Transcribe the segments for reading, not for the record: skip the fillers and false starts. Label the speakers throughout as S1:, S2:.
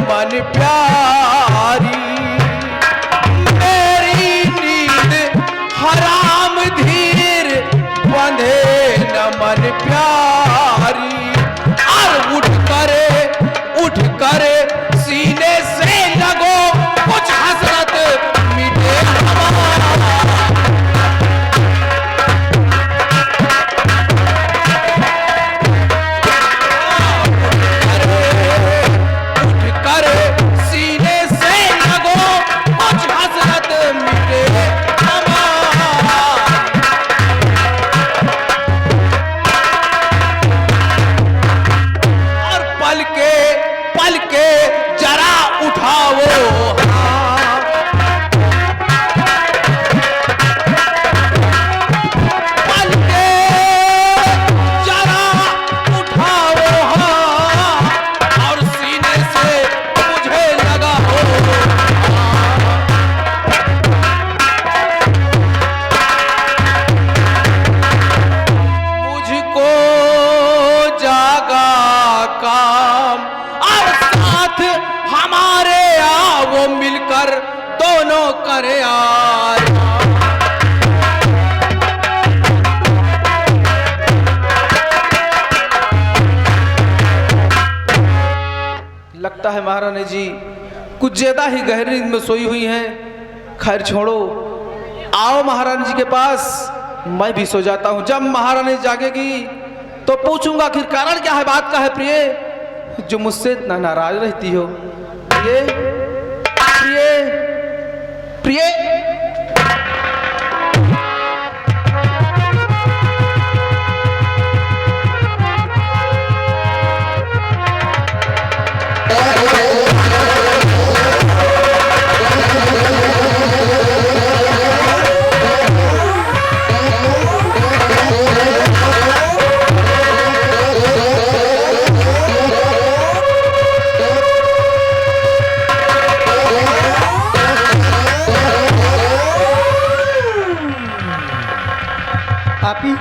S1: मन प्यारी, मेरी नींद हराम धीर बंधे न मन प्यारी। और उठ करे सीने से लगो कुछ हसरत मिटे करे यार। लगता है महारानी जी कुछ ज्यादा ही गहरी नींद में सोई हुई हैं। खैर छोड़ो, आओ महारानी जी के पास, मैं भी सो जाता हूं। जब महारानी जागेगी तो पूछूंगा आखिर कारण क्या है, बात का है प्रिय जो मुझसे इतना नाराज रहती हो। प्रिय प्रिय प्रिय
S2: पापी,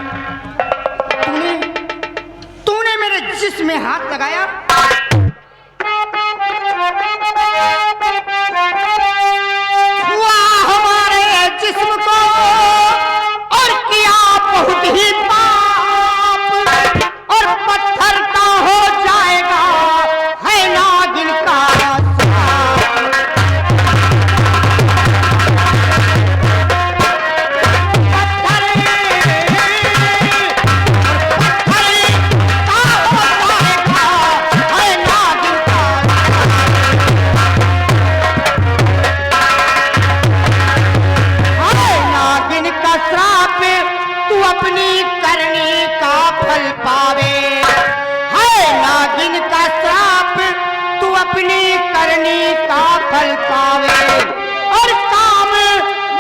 S2: तूने मेरे जिस्म में हाथ लगाया। हुआ हमारे जिस्म को और किया बहुत ही पाप, और पत्थर का हो जाएगा है नागिन का फल पावे, और काम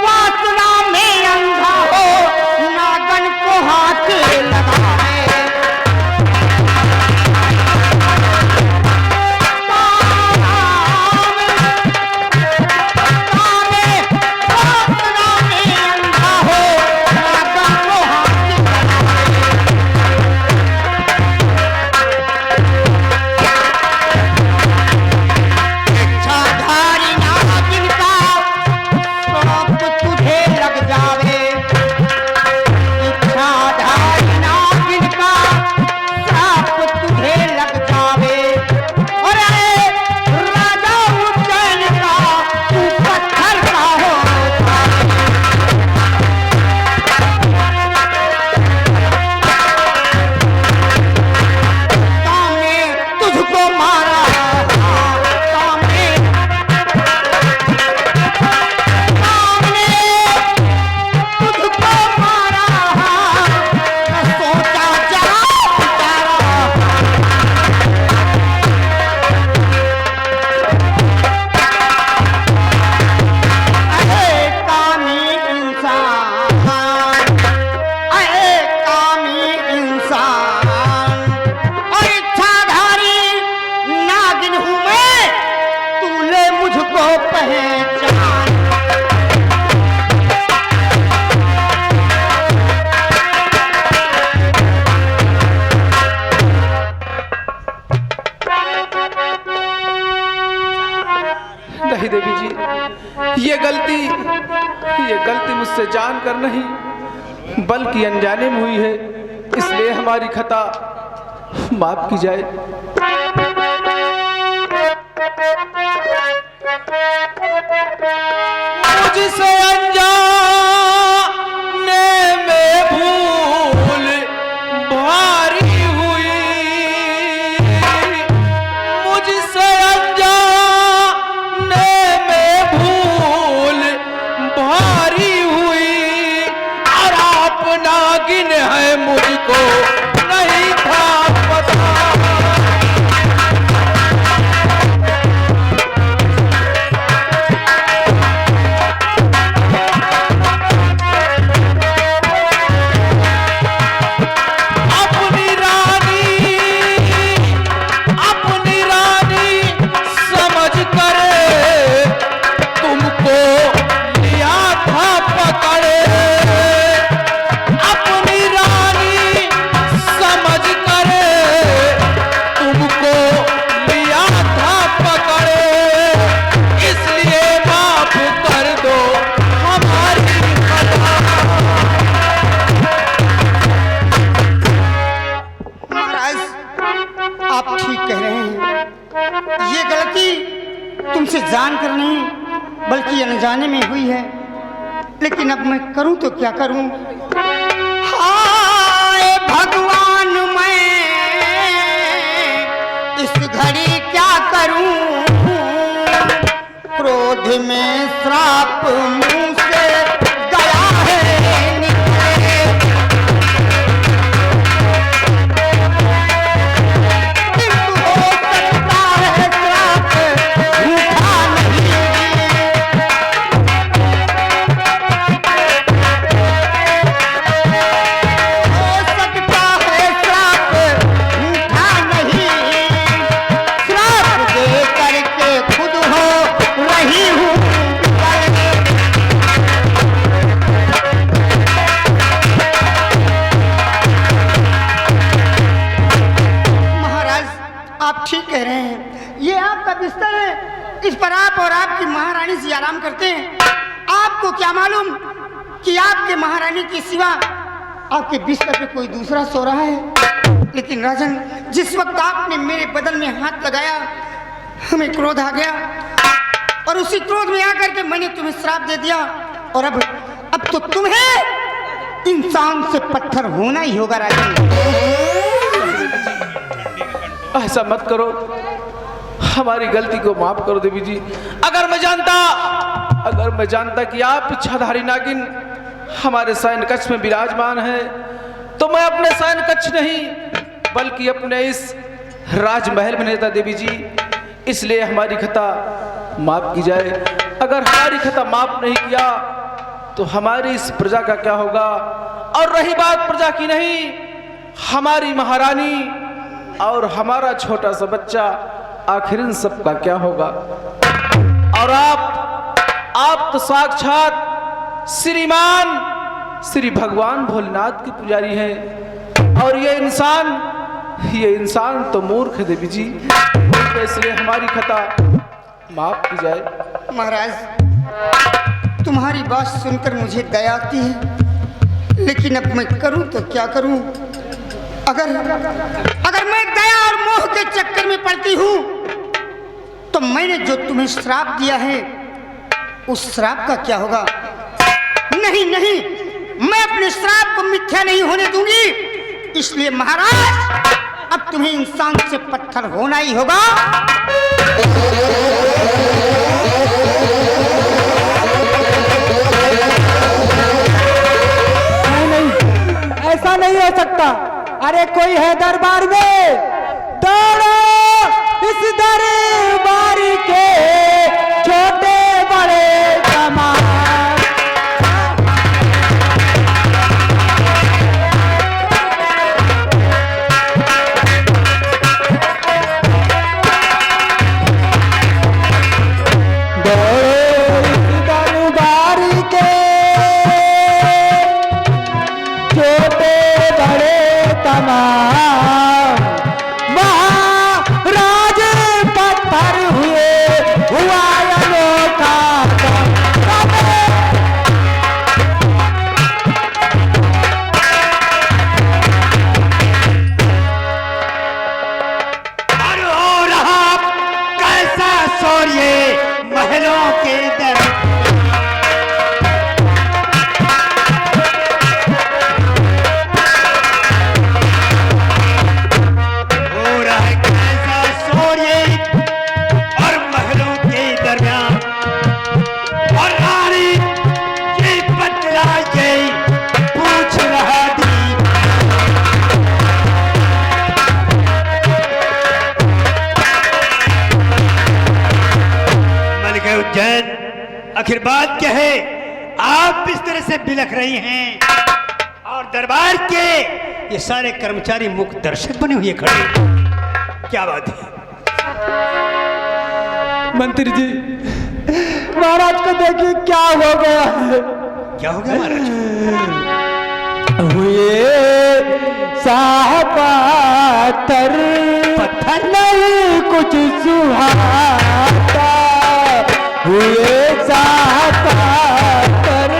S2: वासना में अंधा हो नागन को हाथ लगावे। वासना में अंधा हो नागन को हाथ
S1: नहीं देवी जी, ये गलती मुझसे जानकर नहीं बल्कि अनजाने में हुई है, इसलिए हमारी खता माफ की जाए। मुझसे अनजाने में भूल भारी हुई, मुझसे अनजाने में भूल भारी हुई, और आप नागिन है मुझको नहीं था पता।
S2: तुमसे जानकर नहीं बल्कि अनजाने में हुई है, लेकिन अब मैं करूं तो क्या करूं। हाय भगवान, मैं इस घड़ी क्या करूं, क्रोध में श्राप मुंह से गया है निकले। हो सकता है श्राप झूठा नहीं, हो सकता है श्राप झूठा नहीं, श्राप दे करके खुद हो रही हूँ। महाराज आप ठीक कह रहे हैं, ये आपका बिस्तर है, इस पर आप और आपकी महारानी जी आराम करते हैं। आपको क्या मालूम कि आपके महारानी के सिवा आपके बिस्तर पे कोई दूसरा सो रहा है। लेकिन राजन, जिस वक्त आपने मेरे बदन में हाथ लगाया हमें क्रोध आ गया, और उसी क्रोध में आकर के मैंने तुम्हें श्राप दे दिया, और अब तो तुम्हें इंसान से पत्थर होना ही होगा राजन।
S1: ऐसा मत करो, हमारी गलती को माफ करो देवी जी। अगर मैं जानता कि आप इच्छाधारी नागिन हमारे शयन कक्ष में विराजमान है, तो मैं अपने शयन कक्ष नहीं बल्कि अपने इस राजमहल में रहता देवी जी। इसलिए हमारी खता माफ की जाए। अगर हमारी खता माफ नहीं किया तो हमारी इस प्रजा का क्या होगा। और रही बात प्रजा की नहीं, हमारी महारानी और हमारा छोटा सा बच्चा, आखिर इन सब का क्या होगा। और आप तो साक्षात श्री भगवान भोलेनाथ के पुजारी हैं, और ये इंसान तो मूर्ख है देवी जी। इसलिए हमारी खता माफ की जाए।
S2: महाराज, तुम्हारी बात सुनकर मुझे दया आती है, लेकिन अब मैं करूं तो क्या करूं। अगर मैं दया और मोह के चक्कर में पड़ती हूं तो मैंने जो तुम्हें श्राप दिया है उस श्राप का क्या होगा। नहीं, मैं अपने श्राप को मिथ्या नहीं होने दूंगी। इसलिए महाराज, अब तुम्हें इंसान से पत्थर होना ही होगा।
S3: नहीं, ऐसा नहीं हो सकता। अरे कोई है दरबार में, दौड़ो इस दरबार के छोटे बड़े तमाम।
S4: महलों के दर हो रहा है कैसा शोर ये और महलों के दरमियान और रानी ये बतला ये पूछ रहा दी उज्जैन आखिर बात क्या है? आप इस तरह से बिलख रही हैं और दरबार के ये सारे कर्मचारी मुख दर्शक बने हुए खड़े, क्या बात है?
S3: मंत्री जी, महाराज को देखिए क्या हो गया है।
S4: क्या हो गया महाराज?
S3: हुए साहबातर
S4: पत्थर
S3: नहीं कुछ सुहाता, हुए साहबातर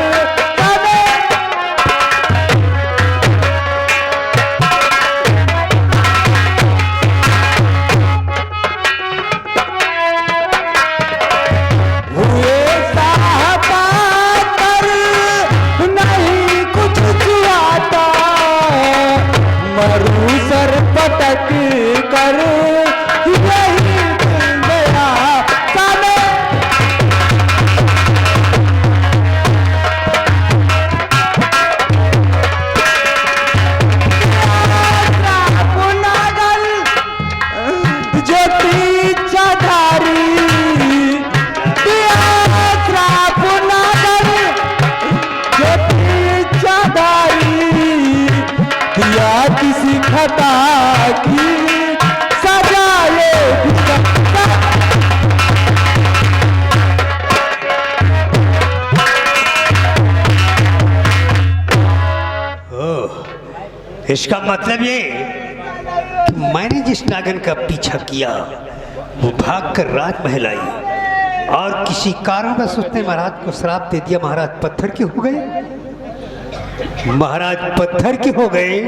S3: हुए साहबातर नहीं कुछ सुहाता, मरु सर पटक कर यही गया साले। ज्योति चधारी दिया किसी खता की सजा ये
S4: इसका मतलब ये कि मैंने जिस नागन का पीछा किया वो भागकर राजमहल आई और किसी कारणवश उसने महाराज को श्राप दे दिया। महाराज पत्थर के हो गए, महाराज पत्थर के हो गए,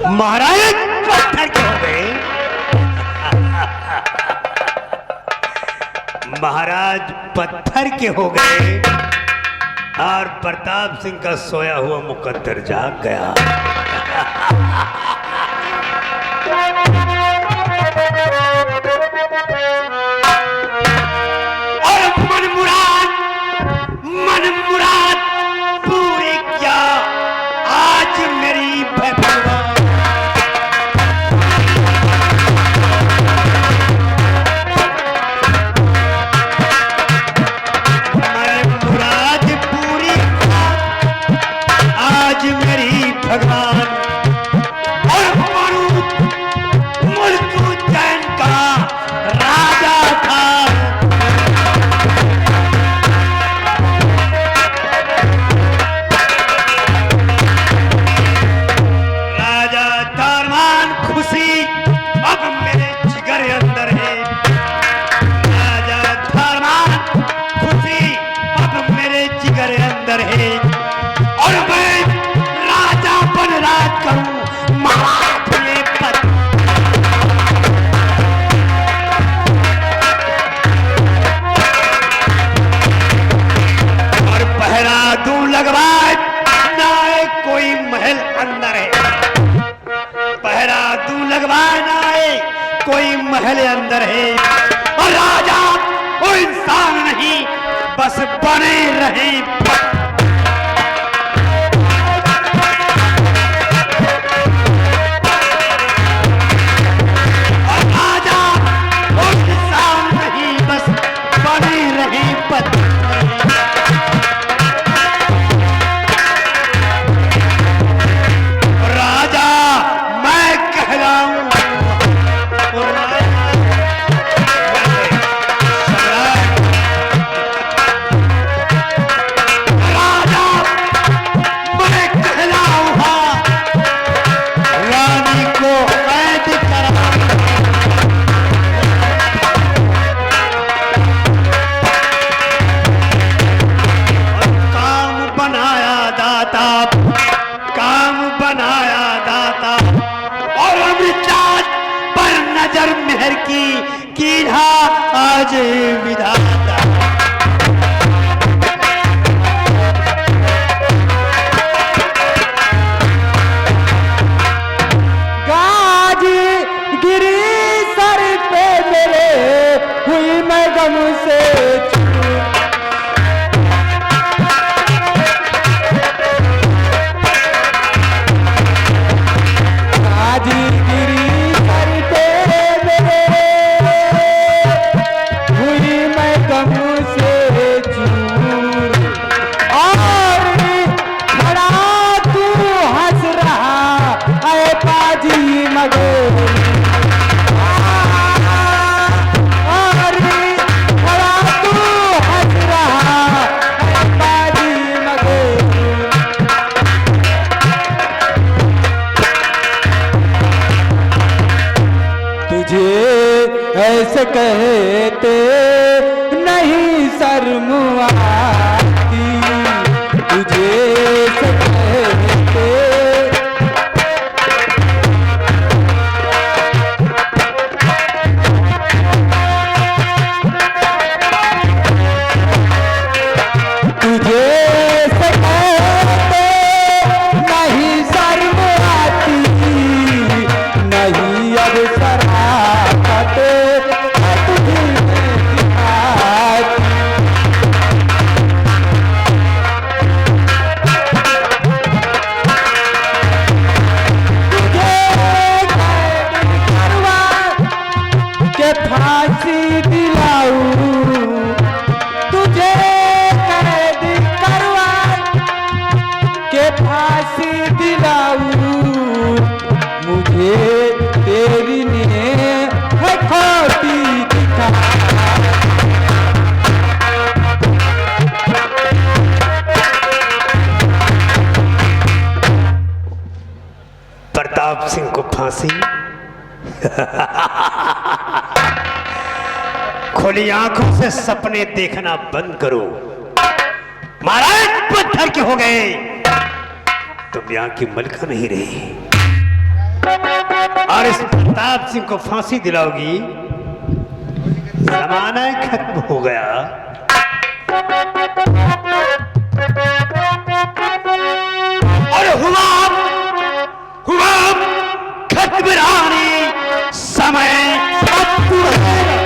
S4: महाराज पत्थर के हो गए। महाराज पत्थर के हो गए और प्रताप सिंह का सोया हुआ मुकद्दर जाग गया। और मन मुराद पूरे क्या आज मेरी भगवान। मन मुराद पूरी आज मेरी भगवान। और मुल्क उज्जैन का राजा था। राजा दारमान खुशी अब मेरे जिगर अंदर है। राजा दारमान खुशी अब मेरे जिगर अंदर है और मैं राजा बन राज करूं महाराज ये पद। और पहरा दूं लगवाए ना कोई महल अंदर है। पहरा दूं लगवाए ना कोई महल अंदर है। और राजा वो इंसान नहीं बस बने रहे। और राजा वो इंसान नहीं बस बने रहे पद। राजा मैं कहलाऊं राजा मैं कहलाऊं रानी को कैद कराऊं। काम बनाया दाता, काम बनाया दाता और अमृतजात पर नजर मेहर की कीढ़ा आज विधाता।
S3: गम से राजगिरी सर पे हुई मैं गम से चूर और खड़ा तू हंस रहा है पाजी मगर और खड़ा तू हंस रहा है पाजी मगर तुझे ऐसे कहते नहीं शर्म आती तुझे ऐसे कहते तुझे ऐसे कहते नहीं शर्म आती नहीं अब शराफत तुझे दिखाती तुझे कैद करवा के फांसी दिलाऊं तुझे कैद करवा के फांसी दिलाऊं मुझे तेरी ने है खोटी दिखा
S4: प्रताप सिंह को फांसी खुली आंखों से सपने देखना बंद करो। महाराज पत्थर के हो गए, तुम यहाँ की मलका नहीं रही और इस प्रताप सिंह को फांसी दिलाओगी, जमाना ही खत्म हो गया। और हुआ खत्म रानी समय अब तुम्हारा।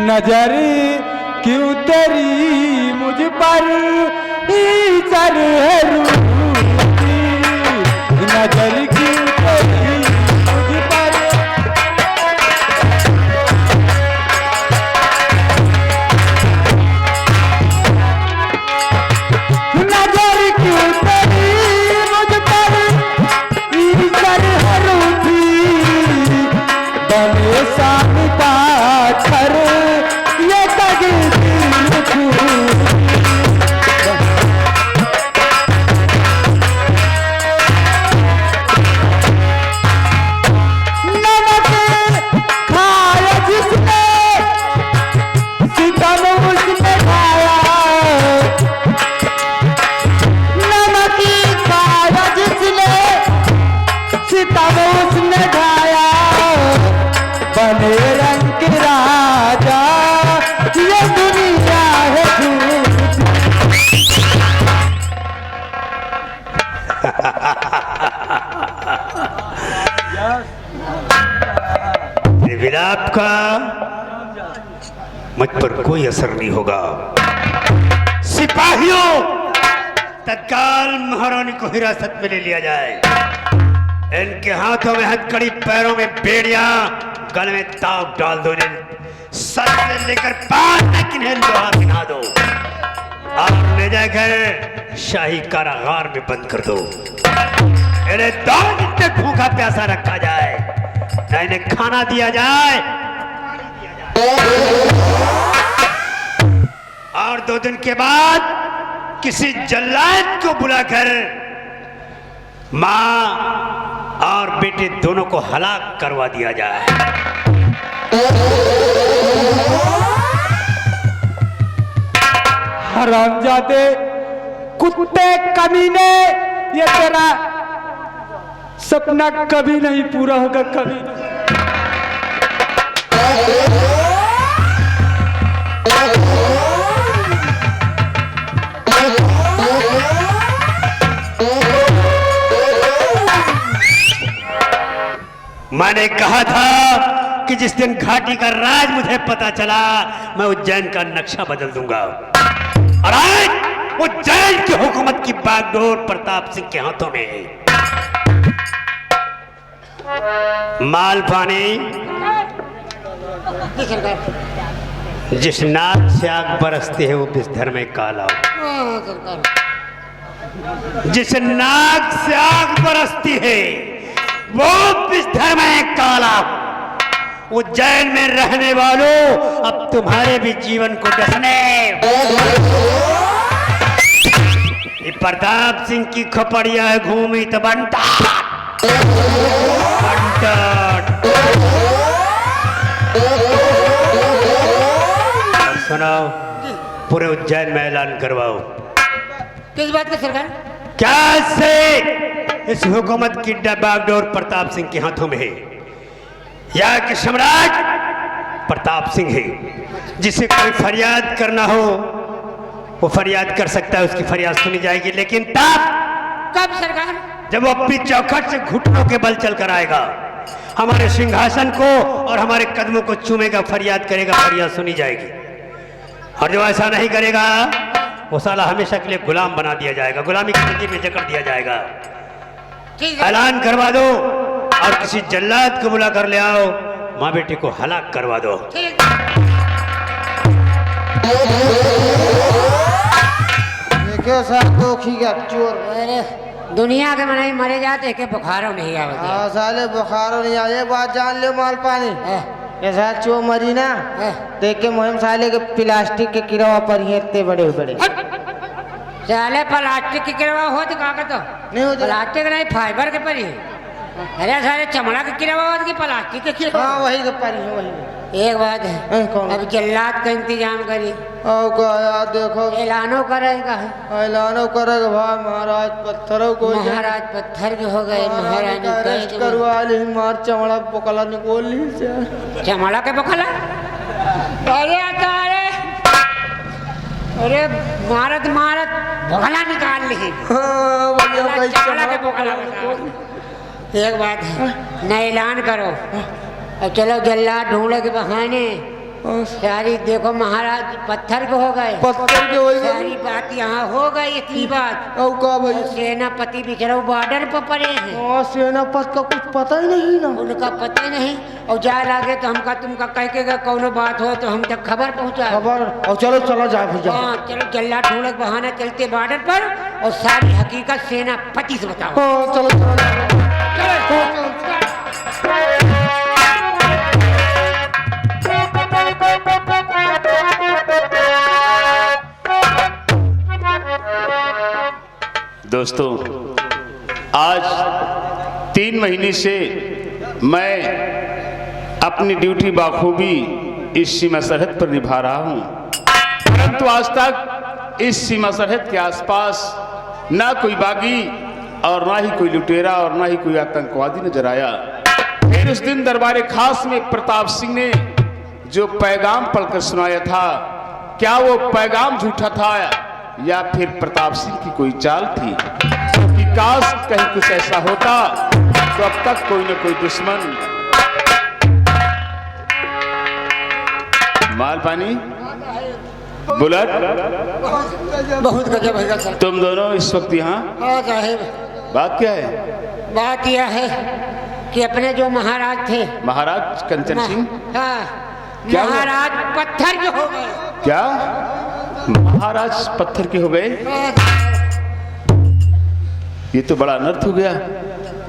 S3: नजर क्यों तेरी मुझ पर सर है रूठी, नजर क्यों तेरी मुझ पर नजर क्यों तेरी मुझ पर सर है रूठी। सितम उसने ढाया बने रंग के राजा, ये दुनिया है झूठ।
S4: ये विलाप का मुझ पर कोई असर नहीं होगा। सिपाहियों, तत्काल महारानी को हिरासत में ले लिया जाए। इनके हाथों में हथकड़ी, पैरों में बेड़ियां, गले में ताव डाल दो। सर से लेकर पांव तक इन्हें लोहा पिना दो और ले जाकर शाही कारागार में बंद कर दो। इन्हें 2 दिन तक भूखा प्यासा रखा जाए, न इन्हें खाना दिया जाए। और 2 दिन के बाद किसी जल्लाद को बुलाकर मां और बेटे दोनों को हलाक करवा दिया जाए।
S3: हरामजादे, कुत्ते, कमीने, ये तेरा सपना कभी नहीं पूरा होगा, कभी।
S4: मैंने कहा था कि जिस दिन घाटी का राज मुझे पता चला, मैं उज्जैन का नक्शा बदल दूंगा। और आज उज्जैन की हुकूमत की बागडोर प्रताप सिंह के हाथों में है। माल पानी जिस नाक से आग बरसती है वो बिस्तर में काला। जिस नाक से आग बरसती है वो बिस्तर में काला। उज्जैन में रहने वालों, अब तुम्हारे भी जीवन को डसने ये प्रताप सिंह की खोपड़िया है घूमी तो बनता सुनाओ, पूरे उज्जैन में ऐलान करवाओ।
S2: किस बात का सरकार?
S4: क्या से इस हुकूमत की बागडोर प्रताप सिंह के हाथों में है, या कि सम्राट प्रताप सिंह है। जिसे कोई फरियाद करना हो वो फरियाद कर सकता है, उसकी फरियाद सुनी जाएगी, लेकिन
S2: कब सरकार?
S4: जब वो अपनी चौखट से घुटनों के बल चल कर आएगा, हमारे सिंहासन को और हमारे कदमों को चूमेगा, फरियाद करेगा, फरियाद सुनी जाएगी। और जो ऐसा नहीं करेगा वो साला हमेशा के लिए गुलाम बना दिया जाएगा, गुलामी की नदी में जकड़ दिया जाएगा। ऐलान करवा दो और किसी जल्लाद को बुला कर ले आओ, माँ बेटे को हलाक करवा दो।
S3: देखो साहब, दोखी का चोर।
S2: अरे दुनिया के मनाई मरे जाते के बुखारों नहीं आवते।
S3: हाँ साले बुखारों नहीं आ, ये बात जान लो माल पानी। ऐसा चो मरी ना, देख के मुहिम साले के प्लास्टिक के किरवा पर ही इतने बड़े बड़े।
S2: साले प्लास्टिक की किरवा हो तो का तो
S3: नहीं हो,
S2: प्लास्टिक नहीं, फाइबर के पर ही। अरे सारे चमड़ा के किरवा हो कि प्लास्टिक के किरवा?
S3: हाँ वही के पर ही, वही।
S2: एक बात है,
S3: कौन?
S2: अब जल्लाद का इंतजाम करी।
S3: यार देखो,
S2: ऐलानो करेगा,
S3: ऐलानो करेगा भाई, महाराज पत्थरों को
S2: महाराज पत्थर के हो गए, महारानी
S3: अरेस्ट करवा ली, मार चमड़ा पोकला निकोल ली।
S2: चमड़ा के पोकला? अरे अरे मारत मारत भोगला निकाल ली। चमड़ा के पोकला बता। एक बात है, न ऐलान करो और चलो जल्लाद ढूंढे के बहाने सारी देखो महाराज पत्थर के हो गए,
S3: पत्थर के हो गए।
S2: सारी बात यहाँ हो गई, इतनी बात।
S3: और का भाई,
S2: सेनापति बेचारा बॉर्डर पर पड़े हैं।
S3: सेनापति का कुछ पता ही नहीं ना,
S2: उनका पता ही नहीं। और जा लागे तो हमका तुमका कह के कोनो बात हो तो हम तक खबर पहुँचा
S3: खबर। और चलो चलो जाए भैया।
S2: हाँ चलो जल्लाद ढूंढे के बहाने चलते बॉर्डर पर और सारी हकीकत सेनापति से बताओ।
S3: हाँ चलो चलो
S5: दोस्तों, आज 3 महीने से मैं अपनी ड्यूटी बाखूबी इस सीमा सरहद पर निभा रहा हूं, परंतु आज तक इस सीमा सरहद के आसपास ना कोई बागी और ना ही कोई लुटेरा और ना ही कोई आतंकवादी नजर आया। फिर उस दिन दरबार खास में प्रताप सिंह ने जो पैगाम पढ़कर सुनाया था, क्या वो पैगाम झूठा था या फिर प्रताप सिंह की कोई चाल थी? कि काश कहीं कुछ ऐसा होता तो अब तक कोई न कोई दुश्मन। माल पानी बुलेट,
S2: बहुत गजब है सर।
S5: तुम दोनों इस वक्त यहाँ,
S2: हाँ साहेब,
S5: बात क्या है?
S2: बात यह है कि अपने जो महाराज थे,
S5: महाराज कंचन सिंह,
S2: हाँ,
S5: क्या हुआ?
S2: महाराज पत्थर के हो गए।
S5: क्या महाराज पत्थर के हो गए? ये तो बड़ा अनर्थ हो गया।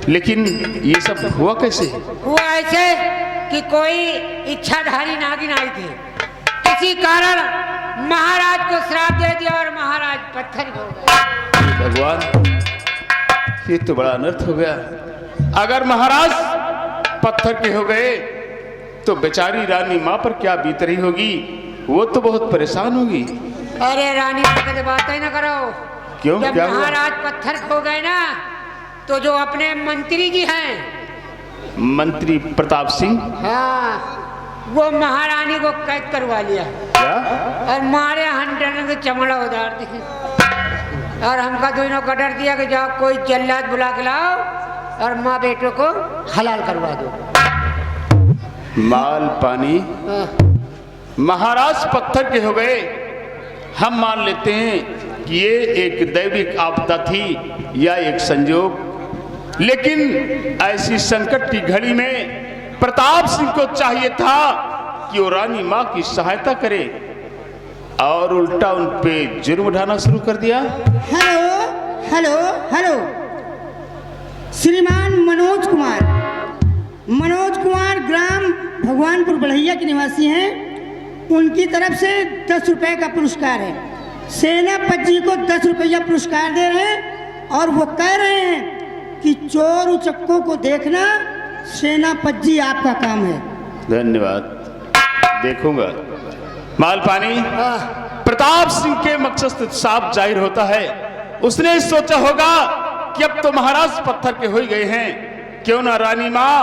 S5: लेकिन ये सब हुआ कैसे?
S2: हुआ ऐसे कि कोई इच्छाधारी नागिन आई थी, किसी कारण महाराज को श्राप दे दिया और महाराज पत्थर हो गए।
S5: भगवान, ये तो बड़ा अनर्थ हो गया। अगर महाराज पत्थर के हो गए तो बेचारी रानी माँ पर क्या बीत रही होगी? वो तो बहुत परेशान होगी।
S2: अरे रानी कभी बात ही ना करो।
S5: क्यों,
S2: जब
S5: क्या हुआ?
S2: महाराज पत्थर खो गए ना, तो जो अपने मंत्री जी हैं,
S5: मंत्री प्रताप सिंह,
S2: हाँ, वो महारानी को कैद करवा लिया
S5: क्या?
S2: और मारे हंड्रेड के चमड़ा उधार दी और हमका दोनों का डर दिया कि जाओ कोई जल्लाद बुला के लाओ और माँ बेटों को हलाल करवा दो।
S5: माल पानी, महाराज पत्थर के हो गए, हम मान लेते हैं कि ये एक दैविक आपदा थी या एक संयोग। लेकिन ऐसी संकट की घड़ी में प्रताप सिंह को चाहिए था कि वो रानी माँ की सहायता करे और उल्टा उन पे जुर्म ढाना शुरू कर दिया।
S2: हेलो हेलो हेलो, श्रीमान मनोज कुमार ग्राम भगवानपुर बढ़ैया के निवासी हैं। उनकी तरफ से 10 रुपए का पुरस्कार है। सेनापति जी को 10 रुपया पुरस्कार दे रहे हैं और वो कह रहे हैं कि चोर उचक्कों को देखना सेनापति जी आपका काम है।
S5: धन्यवाद, देखूंगा। माल पानी, प्रताप सिंह के मकसद से साफ जाहिर होता है, उसने सोचा होगा कि अब तो महाराज पत्थर के हो ही गए हैं, क्यों ना रानी माँ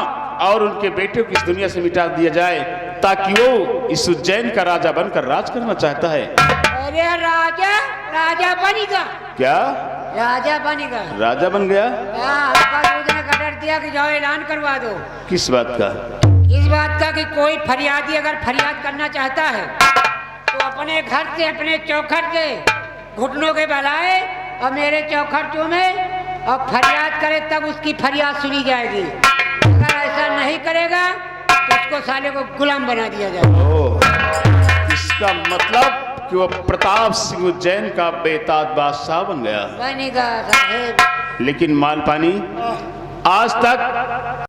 S5: और उनके बेटे को इस दुनिया से मिटा दिया जाए, ताकि वो इस उज्जैन का राजा बनकर राज करना चाहता है।
S2: अरे राजा बनेगा
S5: क्या?
S2: राजा बनेगा।
S5: राजा बन गया?
S2: ने का डर दिया कि जाओ ऐलान करवा दो।
S5: किस बात का?
S2: इस बात का कि कोई फरियादी अगर फरियाद करना चाहता है तो अपने घर से, अपने चौखट से घुटनों के बल आए और मेरे चौखटों में और फरियाद करे, तब उसकी फरियाद सुनी जाएगी। अगर ऐसा नहीं करेगा तो उसको साले को गुलाम बना दिया जाएगा।
S5: ओह, इसका मतलब कि वो प्रताप सिंह उज्जैन का बेताज बादशाह बन गया।
S2: बनेगा साहेब।
S5: लेकिन माल पानी, आज तक